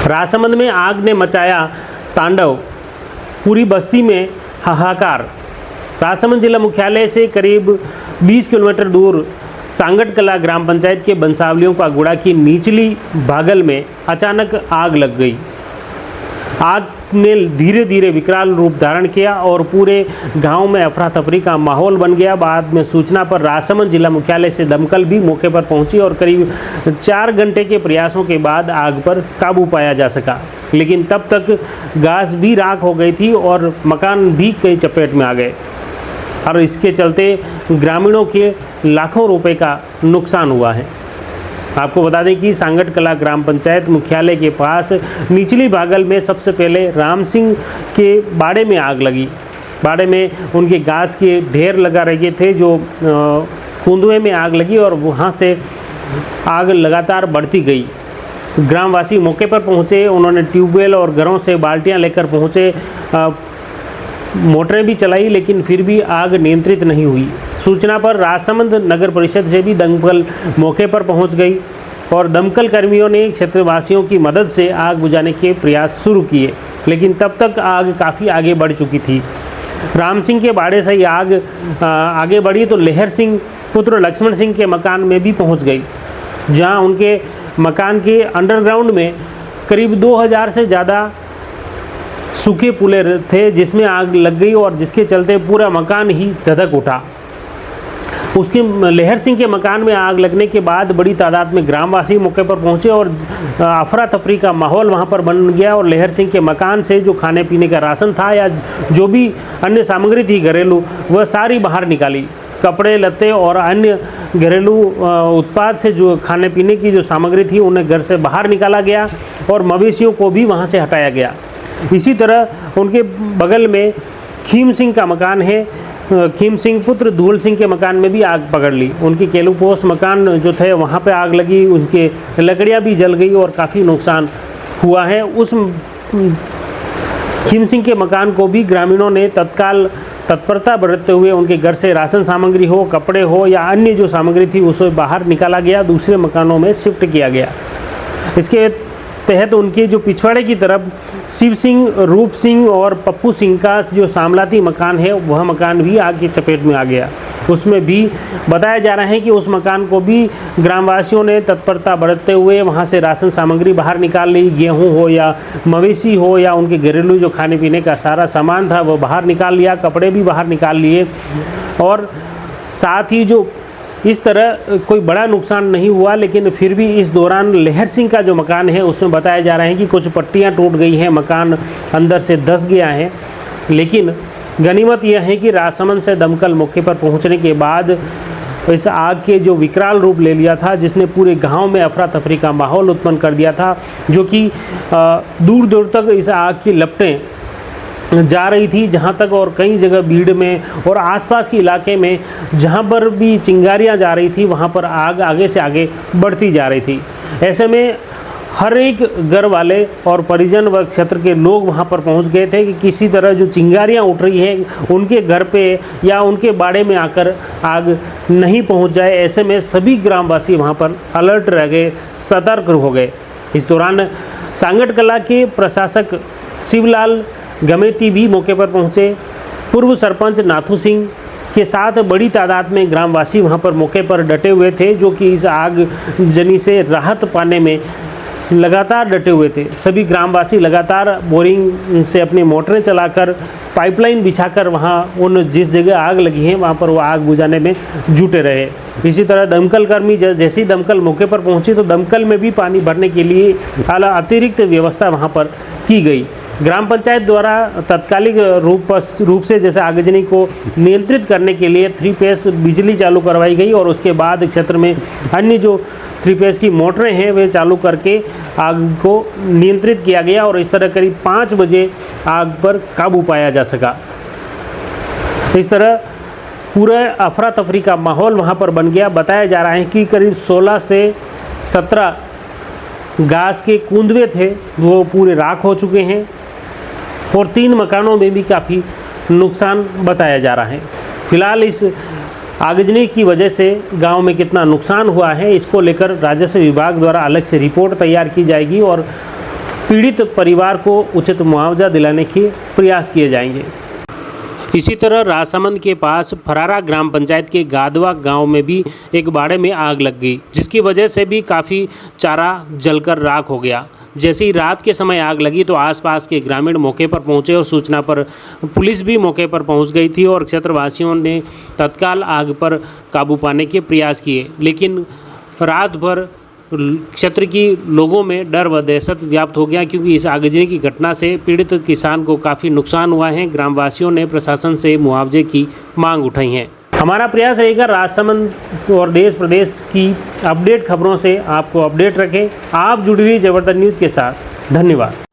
राजसमंद में आग ने मचाया तांडव, पूरी बस्ती में हाहाकार। राजसमंद जिला मुख्यालय से करीब 20 किलोमीटर दूर सांगट कला ग्राम पंचायत के बंसावलियों का गुड़ा की निचली भागल में अचानक आग लग गई। आग ने धीरे धीरे विकराल रूप धारण किया और पूरे गांव में अफरा तफरी का माहौल बन गया। बाद में सूचना पर राजसमंद जिला मुख्यालय से दमकल भी मौके पर पहुंची और करीब 4 घंटे के प्रयासों के बाद आग पर काबू पाया जा सका, लेकिन तब तक घास भी राख हो गई थी और मकान भी कई चपेट में आ गए और इसके चलते ग्रामीणों के लाखों रुपए का नुकसान हुआ है। आपको बता दें कि सांगट कला ग्राम पंचायत मुख्यालय के पास निचली भागल में सबसे पहले राम सिंह के बाड़े में आग लगी। बाड़े में उनके घास के ढेर लगा रहे थे, जो कुंदुए में आग लगी और वहाँ से आग लगातार बढ़ती गई। ग्रामवासी मौके पर पहुँचे, उन्होंने ट्यूबवेल और घरों से बाल्टियाँ लेकर पहुँचे, मोटरें भी चलाई, लेकिन फिर भी आग नियंत्रित नहीं हुई। सूचना पर राजसमंद नगर परिषद से भी दमकल मौके पर पहुंच गई और दमकल कर्मियों ने क्षेत्रवासियों की मदद से आग बुझाने के प्रयास शुरू किए, लेकिन तब तक आग काफ़ी आगे बढ़ चुकी थी। राम सिंह के बाड़े से ही आग आगे बढ़ी तो लहर सिंह पुत्र लक्ष्मण सिंह के मकान में भी पहुँच गई, जहाँ उनके मकान के अंडरग्राउंड में करीब 2000 से ज़्यादा सूखे पुले थे, जिसमें आग लग गई और जिसके चलते पूरा मकान ही धधक उठा। उसके लहर सिंह के मकान में आग लगने के बाद बड़ी तादाद में ग्रामवासी मौके पर पहुंचे और अफरा तफरी का माहौल वहां पर बन गया और लहर सिंह के मकान से जो खाने पीने का राशन था या जो भी अन्य सामग्री थी घरेलू, वह सारी बाहर निकाली। कपड़े लत्ते और अन्य घरेलू उत्पाद से जो खाने पीने की जो सामग्री थी उन्हें घर से बाहर निकाला गया और मवेशियों को भी वहाँ से हटाया गया। इसी तरह उनके बगल में खीम सिंह का मकान है, खीम सिंह पुत्र धूल सिंह के मकान में भी आग पकड़ ली। उनकी केलूपोस मकान जो थे वहाँ पे आग लगी, उसके लकड़ियाँ भी जल गई और काफ़ी नुकसान हुआ है। उस खीम सिंह के मकान को भी ग्रामीणों ने तत्काल तत्परता बरतते हुए उनके घर से राशन सामग्री हो, कपड़े हो या अन्य जो सामग्री थी उसे बाहर निकाला गया, दूसरे मकानों में शिफ्ट किया गया। इसके तहत उनके जो पिछवाड़े की तरफ शिव सिंह, रूप सिंह और पप्पू सिंह का जो सामलाती मकान है वह मकान भी आग की चपेट में आ गया। उसमें भी बताया जा रहा है कि उस मकान को भी ग्रामवासियों ने तत्परता बरतते हुए वहां से राशन सामग्री बाहर निकाल ली, गेहूं हो या मवेशी हो या उनके घरेलू जो खाने पीने का सारा सामान था वह बाहर निकाल लिया, कपड़े भी बाहर निकाल लिए और साथ ही जो इस तरह कोई बड़ा नुकसान नहीं हुआ। लेकिन फिर भी इस दौरान लहर सिंह का जो मकान है उसमें बताया जा रहा है कि कुछ पट्टियां टूट गई हैं, मकान अंदर से धंस गया है। लेकिन गनीमत यह है कि राजसमंद से दमकल मौके पर पहुंचने के बाद इस आग के जो विकराल रूप ले लिया था, जिसने पूरे गांव में अफरा तफरी का माहौल उत्पन्न कर दिया था, जो कि दूर दूर तक इस आग की लपटें जा रही थी, जहाँ तक और कई जगह भीड़ में और आसपास के इलाके में जहाँ पर भी चिंगारियाँ जा रही थी वहाँ पर आग आगे से आगे बढ़ती जा रही थी। ऐसे में हर एक घर वाले और परिजन व क्षेत्र के लोग वहाँ पर पहुँच गए थे कि किसी तरह जो चिंगारियाँ उठ रही है उनके घर पे या उनके बाड़े में आकर आग नहीं पहुँच जाए। ऐसे में सभी ग्रामवासी वहाँ पर अलर्ट रह गए, सतर्क हो गए। इस दौरान सांगट कला के प्रशासक शिवलाल गमेती भी मौके पर पहुंचे। पूर्व सरपंच नाथू सिंह के साथ बड़ी तादाद में ग्रामवासी वहां पर मौके पर डटे हुए थे, जो कि इस आगजनी से राहत पाने में लगातार डटे हुए थे। सभी ग्रामवासी लगातार बोरिंग से अपनी मोटरें चलाकर पाइपलाइन बिछाकर वहां उन जिस जगह आग लगी है वहां पर वो आग बुझाने में जुटे रहे। इसी तरह दमकल कर्मी जैसे ही दमकल मौके पर पहुंची तो दमकल में भी पानी भरने के लिए अतिरिक्त व्यवस्था वहां पर की गई। ग्राम पंचायत द्वारा तत्कालिक रूप से जैसे आगजनी को नियंत्रित करने के लिए 3 फेस बिजली चालू करवाई गई और उसके बाद क्षेत्र में अन्य जो 3 फेस की मोटरें हैं वे चालू करके आग को नियंत्रित किया गया और इस तरह करीब 5 बजे आग पर काबू पाया जा सका। इस तरह पूरा अफरा तफरी का माहौल वहाँ पर बन गया। बताया जा रहा है कि करीब 16 से 17 घास के कुंदवे थे वो पूरे राख हो चुके हैं और 3 मकानों में भी काफ़ी नुकसान बताया जा रहा है। फिलहाल इस आगजनी की वजह से गांव में कितना नुकसान हुआ है इसको लेकर राजस्व विभाग द्वारा अलग से रिपोर्ट तैयार की जाएगी और पीड़ित परिवार को उचित मुआवजा दिलाने के प्रयास किए जाएंगे। इसी तरह राजसमंद के पास फरारा ग्राम पंचायत के गादवा गांव में भी एक बाड़े में आग लग गई, जिसकी वजह से भी काफ़ी चारा जलकर राख हो गया। जैसे ही रात के समय आग लगी तो आसपास के ग्रामीण मौके पर पहुंचे और सूचना पर पुलिस भी मौके पर पहुंच गई थी और क्षेत्रवासियों ने तत्काल आग पर काबू पाने के प्रयास किए, लेकिन रात भर क्षेत्र की लोगों में डर व दहशत व्याप्त हो गया, क्योंकि इस आगजनी की घटना से पीड़ित किसान को काफ़ी नुकसान हुआ है। ग्रामवासियों ने प्रशासन से मुआवजे की मांग उठाई है। हमारा प्रयास रहेगा राजसमंद और देश प्रदेश की अपडेट खबरों से आपको अपडेट रखें। आप जुड़ी हुई जबरदस्त न्यूज़ के साथ। धन्यवाद।